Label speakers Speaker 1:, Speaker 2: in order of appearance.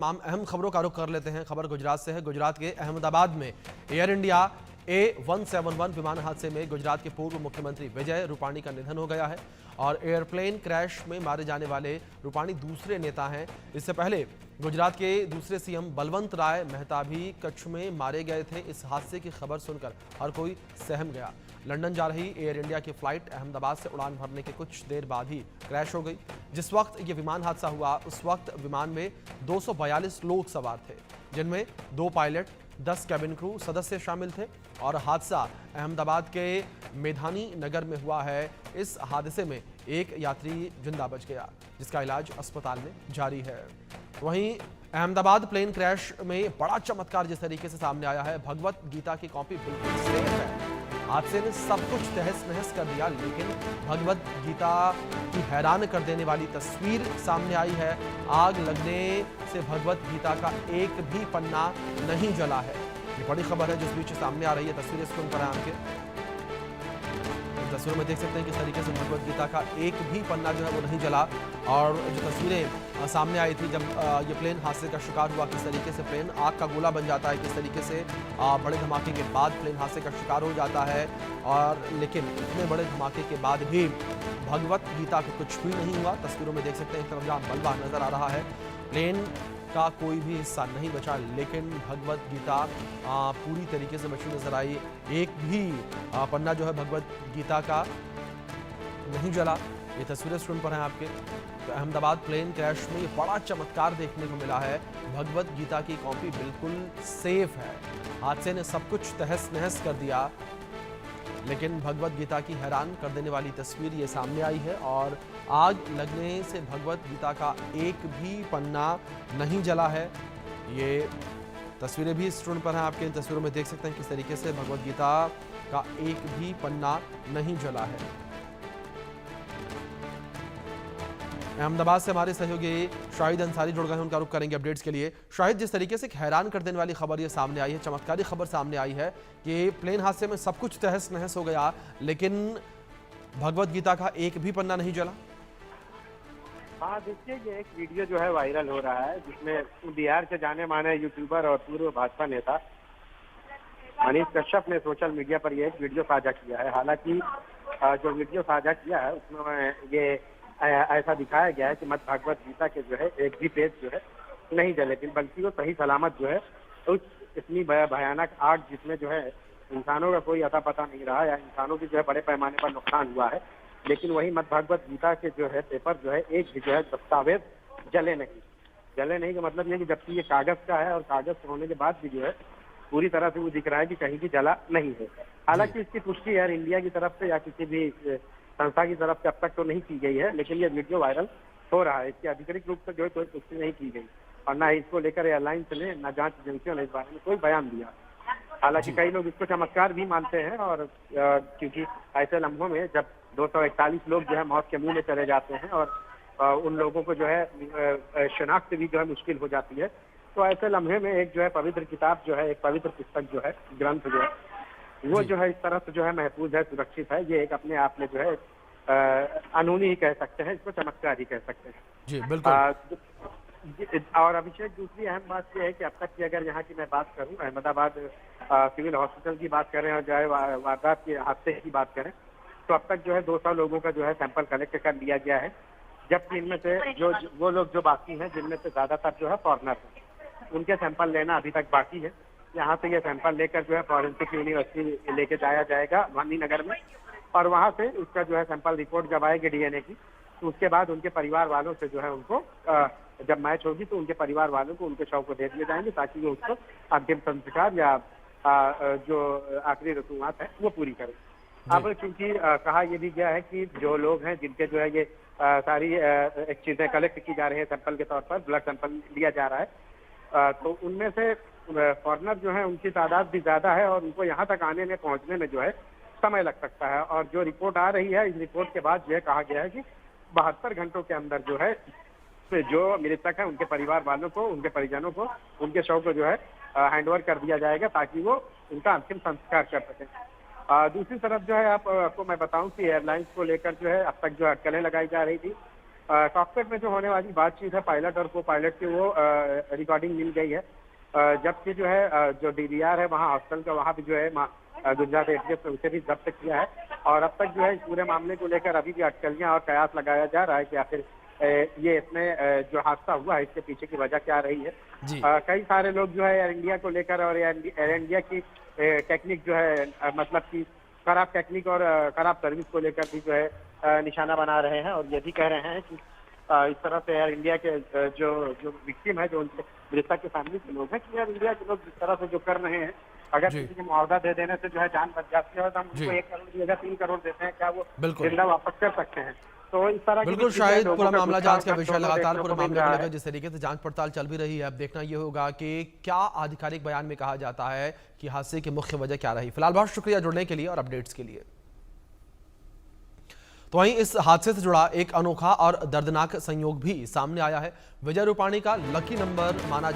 Speaker 1: तमाम अहम खबरों का रुख कर लेते हैं। खबर गुजरात से है। गुजरात के अहमदाबाद में एयर इंडिया A171 विमान हादसे में गुजरात के पूर्व मुख्यमंत्री विजय रूपाणी का निधन हो गया है और एयरप्लेन क्रैश में मारे जाने वाले रूपाणी दूसरे नेता हैं। इससे पहले गुजरात के दूसरे सीएम बलवंत राय मेहता भी कच्छ में मारे गए थे। इस हादसे की खबर सुनकर हर कोई सहम गया। लंदन जा रही एयर इंडिया की फ्लाइट अहमदाबाद से उड़ान भरने के कुछ देर बाद ही क्रैश हो गई। जिस वक्त ये विमान हादसा हुआ उस वक्त विमान में 242 लोग सवार थे, जिनमें 2 पायलट, 10 कैबिन क्रू सदस्य शामिल थे और हादसा अहमदाबाद के मेधानी नगर में हुआ है। इस हादसे में एक यात्री जिंदा बच गया, जिसका इलाज अस्पताल में जारी है। वहीं अहमदाबाद प्लेन क्रैश में बड़ा चमत्कार जिस तरीके से सामने आया है, भगवत गीता की कॉपी बिल्कुल सेफ है। हादसे ने सब कुछ तहस नहस कर दिया, लेकिन भगवत गीता की हैरान कर देने वाली तस्वीर सामने आई है। आग लगने से भगवत गीता का एक भी पन्ना नहीं जला है। ये बड़ी खबर है जिस बीच सामने आ रही है। तस्वीरें स्क्रीन पर हैं आपके। तस्वीरों में देख सकते हैं किस तरीके से भगवत गीता का एक भी पन्ना जो है वो नहीं जला। और जो तस्वीरें सामने आई थी जब ये प्लेन हादसे का शिकार हुआ, किस तरीके से प्लेन आग का गोला बन जाता है, किस तरीके से बड़े धमाके के बाद प्लेन हादसे का शिकार हो जाता है। और लेकिन इतने बड़े धमाके के बाद भी भगवत गीता को कुछ भी नहीं हुआ। तस्वीरों में देख सकते हैं एक तरफ जहाँ मलबा नजर आ रहा है, प्लेन का कोई भी हिस्सा नहीं बचा, लेकिन भगवत गीता पूरी तरीके से बची नजर आई। एक भी पन्ना जो है भगवत गीता का नहीं जला। ये तस्वीरें स्क्रीन पर हैं आपके। तो अहमदाबाद प्लेन क्रैश में ये बड़ा चमत्कार देखने को मिला है। भगवत गीता की कॉपी बिल्कुल सेफ है। हादसे ने सब कुछ तहस नहस कर दिया, लेकिन भगवत गीता की हैरान कर देने वाली तस्वीर ये सामने आई है। और आग लगने से भगवत गीता का एक भी पन्ना नहीं जला है। ये तस्वीरें भी स्क्रीन पर हैं आपके। इन तस्वीरों में देख सकते हैं किस तरीके से भगवत गीता का एक भी पन्ना नहीं जला है। अहमदाबाद से हमारे सहयोगी शाहिद अंसारी जुड़ गए हैं, उनका रुख करेंगे अपडेट्स के लिए। शाहिद, जिस तरीके से एक हैरान कर देने वाली खबर ये सामने आई है, चमत्कारी खबर सामने आई है कि प्लेन हादसे में सब कुछ तहस नहस हो गया, लेकिन भगवत गीता का एक भी पन्ना नहीं जला।
Speaker 2: हाँ, देखिए, ये एक वीडियो जो है वायरल हो रहा है जिसमें बिहार के जाने माने यूट्यूबर और पूर्व भाजपा नेता मनीष कश्यप ने सोशल मीडिया पर ये एक वीडियो साझा किया है। हालांकि जो वीडियो साझा किया है उसमें ये ऐसा दिखाया गया है कि मत भागवत गीता के जो है एक भी पेज जो है नहीं जले, बल्कि वो सही सलामत जो है उस इतनी भयानक आग जिसमें जो है इंसानों का कोई अता पता नहीं रहा या इंसानों की जो है बड़े पैमाने पर नुकसान हुआ है, लेकिन वही मत भागवत गीता के जो है पेपर जो है एक भी जो है दस्तावेज जले नहीं का मतलब ये कि जबकि ये कागज का है और कागज होने के बाद भी जो है पूरी तरह से वो दिख रहा है कि कहीं भी जला नहीं है। हालांकि इसकी पुष्टि एयर इंडिया की तरफ से या किसी भी संस्था की तरफ से अब तक तो नहीं की गई है, लेकिन ये वीडियो वायरल हो रहा है। इसकी आधिकारिक रूप से जो है कोई पुष्टि नहीं की गई और ना इसको लेकर एयरलाइंस ने न जांच एजेंसियों ने इस बारे में कोई बयान दिया। हालांकि कई लोग इसको चमत्कार भी मानते हैं और क्योंकि ऐसे लम्हों में जब 241 लोग जो है मौत के मुंह में चले जाते हैं और उन लोगों को जो है शिनाख्त भी जो है मुश्किल हो जाती है, तो ऐसे लम्हे में एक जो है पवित्र किताब जो है, एक पवित्र पुस्तक जो है, ग्रंथ जो है, वो जो है इस तरह से जो है महफूज है, सुरक्षित है। ये एक अपने आप में जो है अनूनी ही कह सकते हैं, इसको चमत्कार ही कह सकते हैं।
Speaker 1: जी बिल्कुल।
Speaker 2: और अभिषेक, दूसरी अहम बात यह है कि अब तक की अगर यहाँ की मैं बात करूँ, अहमदाबाद सिविल हॉस्पिटल की बात करें और जो है वारदात के हादसे की बात करें, तो अब तक जो है 200 लोगों का जो है सैंपल कलेक्ट कर लिया गया है, जबकि इनमें से वो लोग जो बाकी हैं, जिनमें से ज्यादातर जो है फॉरनर हैं, उनके सैंपल लेना अभी तक बाकी है। यहाँ से ये सैंपल लेकर जो है फॉरेंसिक यूनिवर्सिटी लेके जाया जाएगा गांधीनगर में, और वहाँ से उसका जो है सैंपल रिपोर्ट जब आएगी डीएनए की, तो उसके बाद उनके परिवार वालों से जो है उनको जब मैच होगी तो उनके परिवार वालों को उनके शव को दे दिए जाएंगे ताकि वो उसको अंतिम संस्कार या जो आखिरी रसूमात है वो पूरी करें। अब क्योंकि कहा यह भी गया है कि जो लोग हैं जिनके जो है ये सारी चीजें कलेक्ट की जा रही है सैंपल के तौर पर, ब्लड सैंपल लिया जा रहा है, तो उनमें से फॉरनर जो है उनकी तादाद भी ज्यादा है और उनको यहाँ तक आने में पहुंचने में जो है समय लग सकता है। और जो रिपोर्ट आ रही है, इस रिपोर्ट के बाद जो है कहा गया है कि 72 घंटों के अंदर जो है जो मृतक है उनके परिवार वालों को, उनके परिजनों को, उनके शव को जो है हैंडओवर कर दिया जाएगा ताकि वो उनका अंतिम संस्कार कर सकें। दूसरी तरफ जो है आपको मैं बताऊं कि एयरलाइंस को लेकर जो है अब तक जो अटकलें लगाई जा रही थी, कॉकपिट में जो होने वाली बातचीत है पायलट और को पायलट की, वो रिकॉर्डिंग मिल गई है। जबकि जो है जो डीवीआर है वहाँ हॉस्टल का, वहाँ भी जो है गुजरात एटीएफ ने उसे भी जब्त किया है। और अब तक जो है इस पूरे मामले को लेकर अभी भी अटकलियां और कयास लगाया जा रहा है कि आखिर ये इसमें जो हादसा हुआ है इसके पीछे की वजह क्या रही है। कई सारे लोग जो है एयर इंडिया को लेकर और एयर इंडिया की टेक्निक जो है मतलब कि खराब टेक्निक और खराब सर्विस को लेकर भी जो है निशाना बना रहे हैं, और ये भी कह रहे हैं कि इस तरह से एयर इंडिया के जो विक्टिम है, जो उनके मृतक के फैमिली के लोग हैं, कि एयर इंडिया के लोग जिस तरह से जो कर रहे हैं, अगर किसी को मुआवजा दे देने से जो है जान बच जाती है, तो हम उनको 1 करोड़ की जगह 3 करोड़ देते हैं, क्या वो जिंदा वापस कर सकते हैं? तो इस तरह
Speaker 1: बिल्कुल, शायद पूरा मामला जांच का विषय, लगातार पूरे मामले को लेकर जिस तरीके से जांच पड़ताल चल भी रही है, अब देखना ये होगा कि क्या आधिकारिक बयान में कहा जाता है कि हादसे की मुख्य वजह क्या रही। फिलहाल बहुत शुक्रिया जुड़ने के लिए और अपडेट्स के लिए। तो वहीं इस हादसे से जुड़ा एक अनोखा और दर्दनाक संयोग भी सामने आया है। विजय रूपाणी का लकी नंबर माना